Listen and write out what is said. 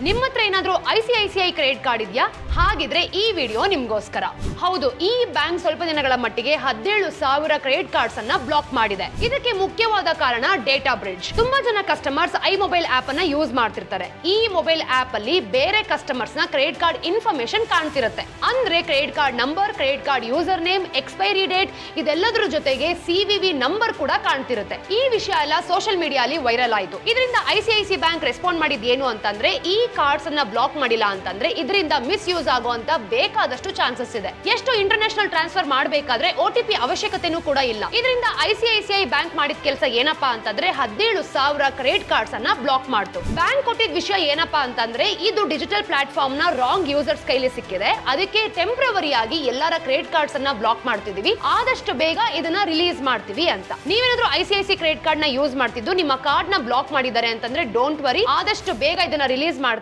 ನಿಮ್ಮ ಹತ್ರ ಏನಾದ್ರೂ ICICI ಕ್ರೆಡಿಟ್ ಕಾರ್ಡ್ ಇದೆಯಾ? ಹಾಗಿದ್ರೆ ಈ ವಿಡಿಯೋ ನಿಮ್ಗೋಸ್ಕರ. ಹೌದು, ಈ ಬ್ಯಾಂಕ್ ಸ್ವಲ್ಪ ದಿನಗಳ ಮಟ್ಟಿಗೆ 17,000 ಕ್ರೆಡಿಟ್ ಕಾರ್ಡ್ಸ್ ಅನ್ನ ಬ್ಲಾಕ್ ಮಾಡಿದೆ. ಇದಕ್ಕೆ ಮುಖ್ಯವಾದ ಕಾರಣ ಡೇಟಾ ಬ್ರಿಡ್ಜ್. ತುಂಬಾ ಜನ ಕಸ್ಟಮರ್ಸ್ ಮೊಬೈಲ್ ಆಪ್ ಅನ್ನ ಯೂಸ್ ಮಾಡ್ತಿರ್ತಾರೆ. ಈ ಮೊಬೈಲ್ ಆಪ್ ಅಲ್ಲಿ ಬೇರೆ ಕಸ್ಟಮರ್ಸ್ ನ ಕ್ರೆಡಿಟ್ ಕಾರ್ಡ್ ಇನ್ಫಾರ್ಮೇಶನ್ ಕಾಣ್ತಿರುತ್ತೆ. ಅಂದ್ರೆ credit card number, credit card user name, expiry date ಇದೆಲ್ಲದರ ಜೊತೆಗೆ CVV ನಂಬರ್ ಕೂಡ ಕಾಣ್ತಿರುತ್ತೆ. ಈ ವಿಷಯ ಎಲ್ಲ ಸೋಷಿಯಲ್ ಮೀಡಿಯಾ ಅಲ್ಲಿ ವೈರಲ್ ಆಯಿತು. ಇದರಿಂದ ICICI ಬ್ಯಾಂಕ್ ರೆಸ್ಪಾಂಡ್ ಮಾಡಿದ್ ಏನು ಅಂತಂದ್ರೆ, ಈ ಕಾರ್ಡ್ಸ್ ಅನ್ನ ಬ್ಲಾಕ್ ಮಾಡಿಲ್ಲ ಅಂತಂದ್ರೆ ಇದರಿಂದ ಮಿಸ್ಯೂಸ್ ಆಗುವಂತ ಬೇಕಾದಷ್ಟು ಚಾನ್ಸಸ್ ಇದೆ. ಎಷ್ಟು ಇಂಟರ್ನ್ಯಾಷನಲ್ ಟ್ರಾನ್ಸ್ಫರ್ ಮಾಡಬೇಕಾದ್ರೆ OTP ಅವಶ್ಯಕತೆನೂ ಕೂಡ ಇಲ್ಲ. ಇದರಿಂದ ICICI ಬ್ಯಾಂಕ್ ಮಾಡಿದ ಕೆಲಸ ಏನಪ್ಪಾ ಅಂತಂದ್ರೆ 17,000 ಕ್ರೆಡಿಟ್ ಕಾರ್ಡ್ಸ್ ಅನ್ನ ಬ್ಲಾಕ್ ಮಾಡ್ತು. ಬ್ಯಾಂಕ್ ಕೊಟ್ಟಿದ್ದ ವಿಷಯ ಏನಪ್ಪಾ ಅಂತಂದ್ರೆ, ಇದು ಡಿಜಿಟಲ್ ಪ್ಲಾಟ್ಫಾರ್ಮ್ ನ ರಾಂಗ್ ಯೂಸರ್ಸ್ ಕೈಲಿ ಸಿಕ್ಕಿದೆ, ಅದಕ್ಕೆ ಟೆಂಪರರಿ ಆಗಿ ಎಲ್ಲರ ಕ್ರೆಡಿಟ್ ಕಾರ್ಡ್ಸ್ ಅನ್ನ ಬ್ಲಾಕ್ ಮಾಡ್ತಿದೀವಿ, ಆದಷ್ಟು ಬೇಗ ಇದನ್ನ ರಿಲೀಸ್ ಮಾಡ್ತೀವಿ ಅಂತ. ನೀವೇನಾದ್ರೂ ICICI ಕ್ರೆಡಿಟ್ ಕಾರ್ಡ್ ನ ಯೂಸ್ ಮಾಡ್ತಿದ್ದು ನಿಮ್ಮ ಕಾರ್ಡ್ ನ ಬ್ಲಾಕ್ ಮಾಡಿದ್ದಾರೆ ಅಂತಂದ್ರೆ ಡೋಂಟ್ ವರಿ, ಆದಷ್ಟು ಬೇಗ ಇದನ್ನ ರಿಲೀಸ್ ಮಾಡ್ತಾರೆ.